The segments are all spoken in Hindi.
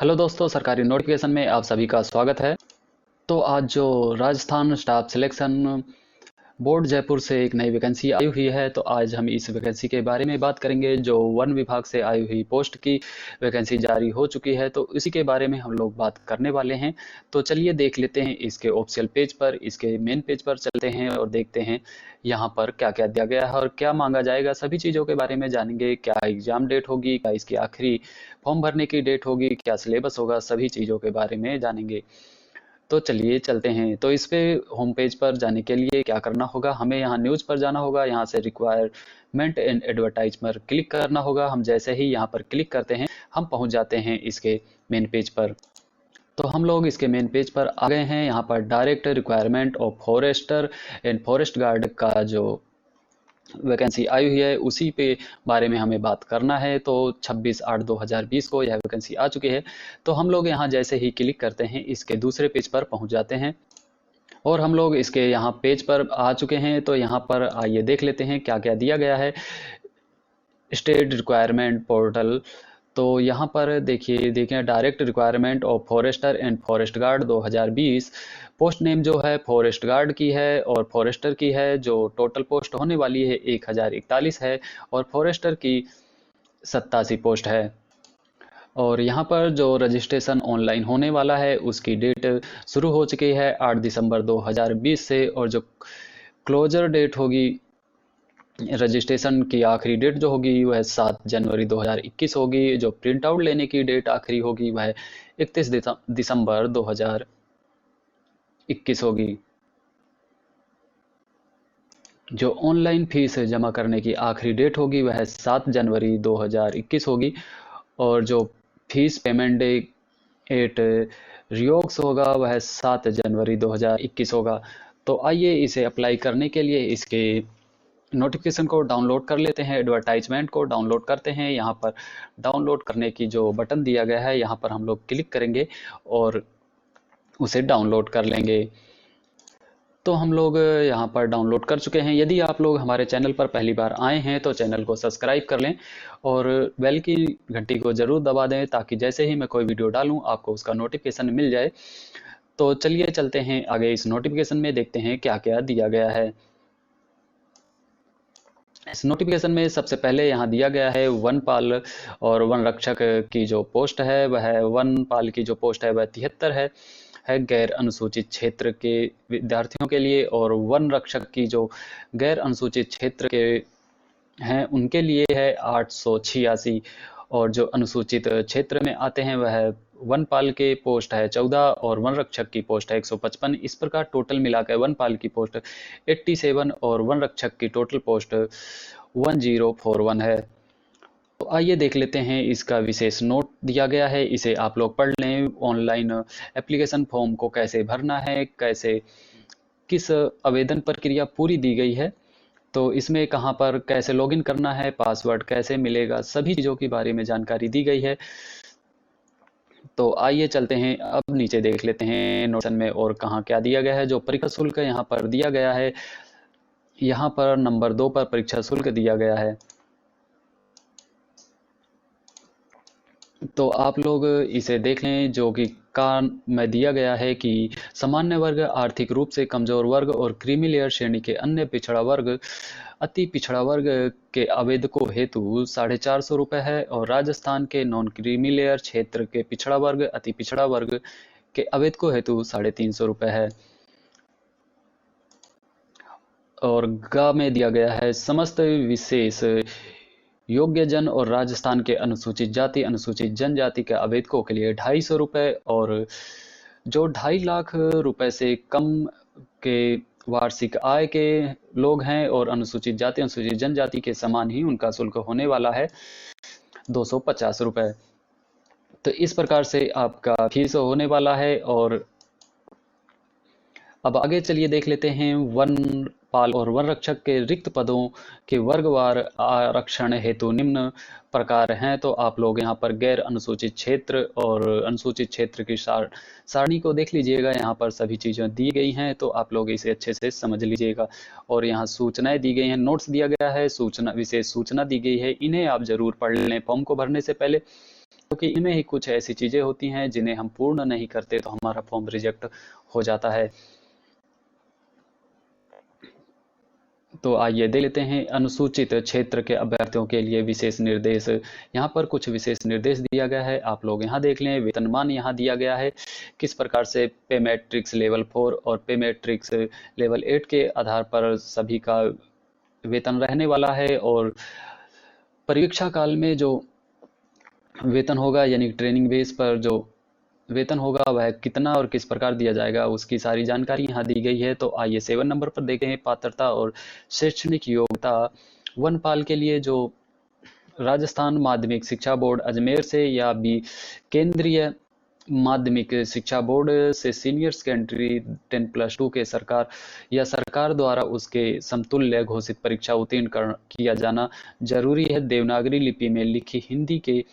हेलो दोस्तों, सरकारी नोटिफिकेशन में आप सभी का स्वागत है। तो आज जो Rajasthan staff selection board Jaipur से एक नई वैकेंसी आई हुई है, तो आज हम इस वैकेंसी के बारे में बात करेंगे। जो वन विभाग से आई हुई पोस्ट की वैकेंसी जारी हो चुकी है, तो इसी के बारे में हम लोग बात करने वाले हैं। तो चलिए देख लेते हैं इसके ऑफिशियल पेज पर, इसके मेन पेज पर चलते हैं और देखते हैं यहाँ पर क्या क्या दिया गया है और क्या मांगा जाएगा। सभी चीज़ों के बारे में जानेंगे। क्या एग्जाम डेट होगी, क्या इसकी आखिरी फॉर्म भरने की डेट होगी, क्या सिलेबस होगा, सभी चीज़ों के बारे में जानेंगे। तो चलिए चलते हैं। तो इस पे होम पेज पर जाने के लिए क्या करना होगा, हमें यहाँ न्यूज़ पर जाना होगा। यहाँ से रिक्वायरमेंट एंड एडवर्टाइज पर क्लिक करना होगा। हम जैसे ही यहाँ पर क्लिक करते हैं, हम पहुँच जाते हैं इसके मेन पेज पर। तो हम लोग इसके मेन पेज पर आ गए हैं। यहाँ पर direct requirement of forester and forest guard का जो वैकेंसी आई हुई है, उसी पे बारे में हमें बात करना है। तो 26/8/2020 को यह वैकेंसी आ चुकी है। तो हम लोग यहाँ जैसे ही क्लिक करते हैं, इसके दूसरे पेज पर पहुँच जाते हैं और हम लोग इसके यहाँ पेज पर आ चुके हैं। तो यहाँ पर आइए देख लेते हैं क्या क्या दिया गया है। स्टेट रिक्वायरमेंट पोर्टल, तो यहाँ पर देखिए direct requirement of forester and forest guard 2020। Post name जो है फॉरेस्ट गार्ड की है और फॉरेस्टर की है। जो टोटल पोस्ट होने वाली है 1041 है और फॉरेस्टर की 87 पोस्ट है। और यहाँ पर जो रजिस्ट्रेशन ऑनलाइन होने वाला है, उसकी डेट शुरू हो चुकी है 8 दिसंबर 2020 से। और जो क्लोजर डेट होगी, रजिस्ट्रेशन की आखिरी डेट जो होगी वह 7 जनवरी 2021 होगी। जो प्रिंट आउट लेने की डेट आखिरी होगी वह 31 दिसंबर 2021 होगी। जो ऑनलाइन फीस जमा करने की आखिरी डेट होगी वह 7 जनवरी 2021 होगी। और जो फीस पेमेंट डेट रियोक्स होगा वह 7 जनवरी 2021 होगा। तो आइए इसे अप्लाई करने के लिए इसके नोटिफिकेशन को डाउनलोड कर लेते हैं। एडवर्टाइजमेंट को डाउनलोड करते हैं। यहाँ पर डाउनलोड करने की जो बटन दिया गया है, यहाँ पर हम लोग क्लिक करेंगे और उसे डाउनलोड कर लेंगे। तो हम लोग यहाँ पर डाउनलोड कर चुके हैं। यदि आप लोग हमारे चैनल पर पहली बार आए हैं तो चैनल को सब्सक्राइब कर लें और बेल की घंटी को ज़रूर दबा दें, ताकि जैसे ही मैं कोई वीडियो डालूं आपको उसका नोटिफिकेशन मिल जाए। तो चलिए चलते हैं आगे। इस नोटिफिकेशन में देखते हैं क्या क्या दिया गया है। इस नोटिफिकेशन में सबसे पहले यहाँ दिया गया है वनपाल और वन रक्षक की जो पोस्ट है वह वनपाल की जो पोस्ट है वह 73 है गैर अनुसूचित क्षेत्र के विद्यार्थियों के लिए। और वन रक्षक की जो गैर अनुसूचित क्षेत्र के हैं उनके लिए है 886। और जो अनुसूचित क्षेत्र में आते हैं वह वनपाल के पोस्ट है 14 और वन रक्षक की पोस्ट है 155। इस प्रकार टोटल मिलाकर वनपाल की पोस्ट 87 और वन रक्षक की टोटल पोस्ट 1041 है। तो आइए देख लेते हैं। इसका विशेष नोट दिया गया है, इसे आप लोग पढ़ लें। ऑनलाइन एप्लीकेशन फॉर्म को कैसे भरना है, कैसे किस आवेदन प्रक्रिया पूरी दी गई है, तो इसमें कहाँ पर कैसे लॉगिन करना है, पासवर्ड कैसे मिलेगा, सभी चीज़ों के बारे में जानकारी दी गई है। तो आइए चलते हैं, अब नीचे देख लेते हैं नोटिफिकेशन में और कहाँ क्या दिया गया है। जो परीक्षा शुल्क यहाँ पर दिया गया है, यहाँ पर नंबर 2 पर परीक्षा शुल्क दिया गया है। तो आप लोग इसे देख लें। जो कि का में दिया गया है कि सामान्य वर्ग, आर्थिक रूप से कमजोर वर्ग और क्रीमी लेयर श्रेणी के अन्य पिछड़ा वर्ग, अति पिछड़ा वर्ग के आवेदकों हेतु 450 रुपये है। और राजस्थान के नॉन क्रीमी लेयर क्षेत्र के पिछड़ा वर्ग, अति पिछड़ा वर्ग के आवेदकों हेतु 350 रुपये है। और ग में दिया गया है समस्त विशेष योग्य जन और राजस्थान के अनुसूचित जाति, अनुसूचित जनजाति के आवेदकों के लिए 250 रुपये। और जो 2.5 लाख रुपए से कम के वार्षिक आय के लोग हैं और अनुसूचित जाति, अनुसूचित जनजाति के समान ही उनका शुल्क होने वाला है 250 रुपये। तो इस प्रकार से आपका फीस होने वाला है। और अब आगे चलिए देख लेते हैं वन पाल और वन रक्षक के रिक्त पदों के वर्गवार आरक्षण हेतु निम्न प्रकार हैं। तो आप लोग यहाँ पर गैर अनुसूचित क्षेत्र और अनुसूचित क्षेत्र की सारणी को देख लीजिएगा। यहाँ पर सभी चीजें दी गई हैं, तो आप लोग इसे अच्छे से समझ लीजिएगा। और यहाँ सूचनाएं दी गई हैं, नोट्स दिया गया है, सूचना विशेष सूचना दी गई है। इन्हें आप जरूर पढ़ लें फॉर्म को भरने से पहले, क्योंकि इनमें ही कुछ ऐसी चीजें होती हैं जिन्हें हम पूर्ण नहीं करते तो हमारा फॉर्म रिजेक्ट हो जाता है। तो आइए देख लेते हैं अनुसूचित क्षेत्र के अभ्यर्थियों के लिए विशेष निर्देश। यहाँ पर कुछ विशेष निर्देश दिया गया है, आप लोग यहाँ देख लें। वेतनमान यहाँ दिया गया है, किस प्रकार से पे मैट्रिक्स लेवल 4 और पे मैट्रिक्स लेवल 8 के आधार पर सभी का वेतन रहने वाला है। और परीक्षा काल में जो वेतन होगा, यानी ट्रेनिंग बेस पर जो वेतन होगा वह कितना और किस प्रकार दिया जाएगा, उसकी सारी जानकारी यहाँ दी गई है। तो आइए 7 नंबर पर देखें हैं, पात्रता और शैक्षणिक योग्यता। वनपाल के लिए जो राजस्थान माध्यमिक शिक्षा बोर्ड अजमेर से या भी केंद्रीय माध्यमिक शिक्षा बोर्ड से सीनियर सेकेंडरी 10+2 के सरकार द्वारा उसके समतुल्य घोषित परीक्षा उत्तीर्ण किया जाना जरूरी है। देवनागरी लिपि में लिखी हिंदी के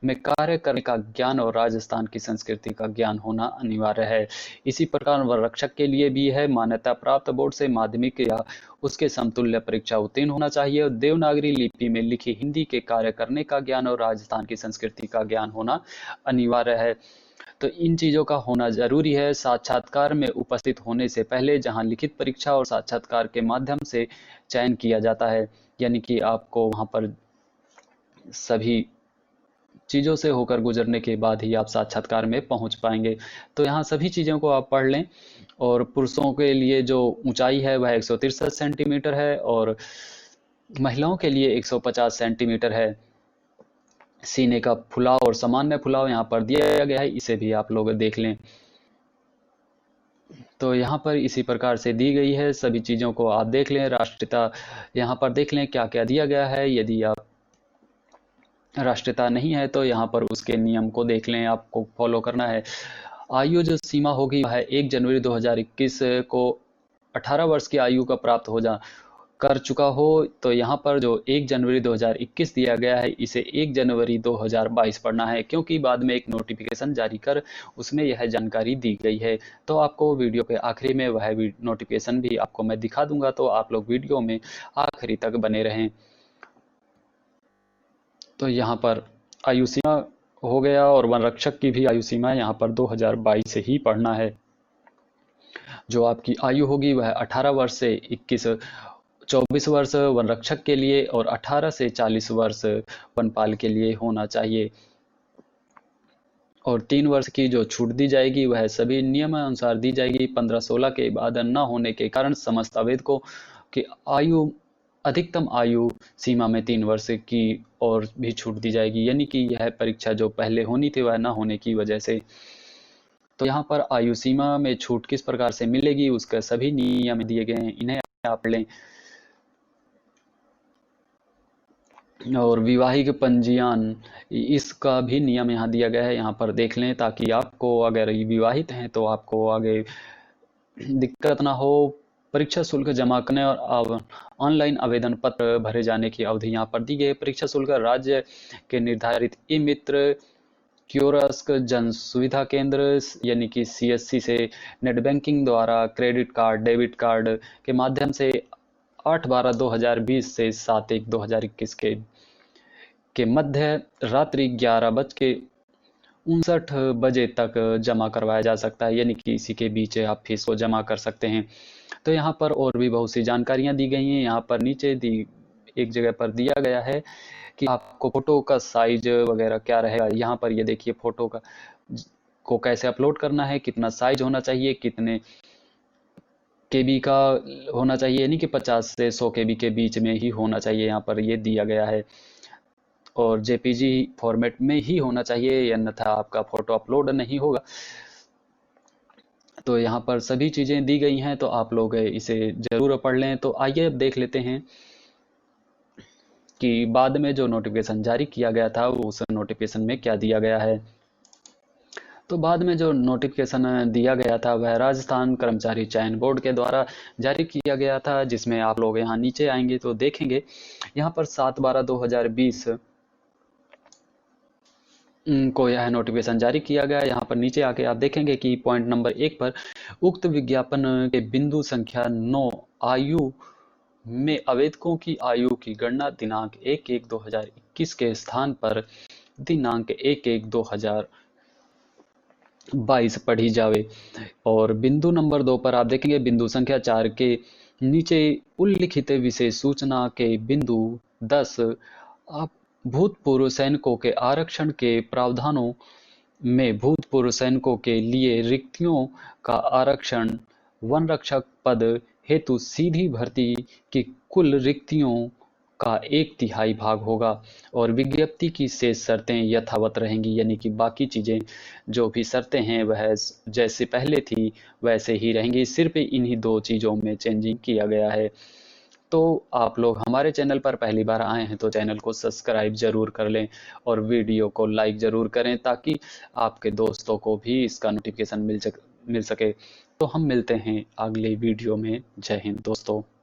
में कार्य करने का ज्ञान और राजस्थान की संस्कृति का ज्ञान होना अनिवार्य है। इसी प्रकार वन रक्षक के लिए भी है, मान्यता प्राप्त बोर्ड से माध्यमिक या उसके समतुल्य परीक्षा उत्तीर्ण होना चाहिए। देवनागरी लिपि में लिखी हिंदी के कार्य करने का ज्ञान और राजस्थान की संस्कृति का ज्ञान होना अनिवार्य है। तो इन चीजों का होना जरूरी है। साक्षात्कार में उपस्थित होने से पहले, जहां लिखित परीक्षा और साक्षात्कार के माध्यम से चयन किया जाता है, यानी कि आपको वहां पर सभी चीज़ों से होकर गुजरने के बाद ही आप साक्षात्कार में पहुंच पाएंगे। तो यहाँ सभी चीज़ों को आप पढ़ लें। और पुरुषों के लिए जो ऊंचाई है वह 163 सेंटीमीटर है और महिलाओं के लिए 150 सेंटीमीटर है। सीने का फुलाव और सामान्य फुलाव यहाँ पर दिया गया है, इसे भी आप लोग देख लें। तो यहाँ पर इसी प्रकार से दी गई है, सभी चीज़ों को आप देख लें। राष्ट्रीयता यहाँ पर देख लें क्या क्या दिया गया है। यदि आप राष्ट्रीयता नहीं है तो यहाँ पर उसके नियम को देख लें, आपको फॉलो करना है। आयु जो सीमा होगी वह 1 जनवरी 2021 को 18 वर्ष की आयु का प्राप्त हो जा कर चुका हो। तो यहाँ पर जो 1 जनवरी 2021 दिया गया है, इसे 1 जनवरी 2022 पढ़ना है, क्योंकि बाद में एक नोटिफिकेशन जारी कर उसमें यह जानकारी दी गई है। तो आपको वीडियो के आखिरी में वह नोटिफिकेशन भी आपको मैं दिखा दूंगा, तो आप लोग वीडियो में आखिरी तक बने रहें। तो यहाँ पर आयु सीमा हो गया, और वन रक्षक की भी आयु सीमा यहाँ पर 2022 से ही पढ़ना है। जो आपकी आयु होगी वह 18 वर्ष से 24 वर्ष वन रक्षक के लिए और 18 से 40 वर्ष वनपाल के लिए होना चाहिए। और 3 वर्ष की जो छूट दी जाएगी वह सभी नियमानुसार दी जाएगी। 15-16 के बाद न होने के कारण समस्त आवेदकों की आयु अधिकतम आयु सीमा में 3 वर्ष की और भी छूट दी जाएगी, यानी कि यह परीक्षा जो पहले होनी थी वह न होने की वजह से। तो यहाँ पर आयु सीमा में छूट किस प्रकार से मिलेगी उसका सभी नियम दिए गए हैं, इन्हें आप लें। और विवाहिक पंजीयन, इसका भी नियम यहाँ दिया गया है, यहाँ पर देख लें, ताकि आपको अगर विवाहित हैं तो आपको आगे दिक्कत ना हो। परीक्षा शुल्क जमा करने और ऑनलाइन आवेदन पत्र भरे जाने की अवधि यहाँ पर दी गई है। परीक्षा शुल्क राज्य के निर्धारित ई मित्र कियोस्क जन सुविधा केंद्र यानी कि CSC से नेट बैंकिंग द्वारा क्रेडिट कार्ड डेबिट कार्ड के माध्यम से 8/12/2020 से 7/1/2021 के मध्य रात्रि 11:59 बजे तक जमा करवाया जा सकता है, यानी कि इसी के बीच आप फीस को जमा कर सकते हैं। तो यहाँ पर और भी बहुत सी जानकारियां दी गई हैं। यहाँ पर नीचे एक जगह पर दिया गया है कि आपको फोटो का साइज वगैरह क्या रहेगा। यहाँ पर ये देखिए फोटो को कैसे अपलोड करना है, कितना साइज होना चाहिए, कितने KB का होना चाहिए, यानी कि 50 से 100 KB के बीच में ही होना चाहिए, यहाँ पर ये दिया गया है। और JPG फॉर्मेट में ही होना चाहिए, अन्यथा आपका फोटो अपलोड नहीं होगा। तो यहाँ पर सभी चीज़ें दी गई हैं, तो आप लोग इसे ज़रूर पढ़ लें। तो आइए अब देख लेते हैं कि बाद में जो नोटिफिकेशन जारी किया गया था उस नोटिफिकेशन में क्या दिया गया है। तो बाद में जो नोटिफिकेशन दिया गया था वह राजस्थान कर्मचारी चयन बोर्ड के द्वारा जारी किया गया था, जिसमें आप लोग यहाँ नीचे आएंगे तो देखेंगे यहाँ पर 7/12/2020 को यह नोटिफिकेशन जारी किया गया। यहाँ पर नीचे आके आप देखेंगे कि पॉइंट नंबर 1 पर उक्त विज्ञापन के बिंदु संख्या 9 आयु में आवेदकों की आयु की गणना दिनांक 1/1/2021 के स्थान पर दिनांक 1/1/2022 पढ़ी जावे। और बिंदु नंबर 2 पर आप देखेंगे बिंदु संख्या 4 के नीचे उल्लिखित विशेष सूचना के बिंदु 10 आप भूतपूर्व सैनिकों के आरक्षण के प्रावधानों में भूतपूर्व सैनिकों के लिए रिक्तियों का आरक्षण वन रक्षक पद हेतु सीधी भर्ती की कुल रिक्तियों का 1/3 भाग होगा और विज्ञप्ति की शेष शर्तें यथावत रहेंगी, यानी कि बाकी चीजें जो भी शर्तें हैं वह जैसे पहले थी वैसे ही रहेंगी, सिर्फ इन्हीं 2 चीजों में चेंजिंग किया गया है। तो आप लोग हमारे चैनल पर पहली बार आए हैं तो चैनल को सब्सक्राइब जरूर कर लें और वीडियो को लाइक जरूर करें ताकि आपके दोस्तों को भी इसका नोटिफिकेशन मिल सके। तो हम मिलते हैं अगले वीडियो में। जय हिंद दोस्तों।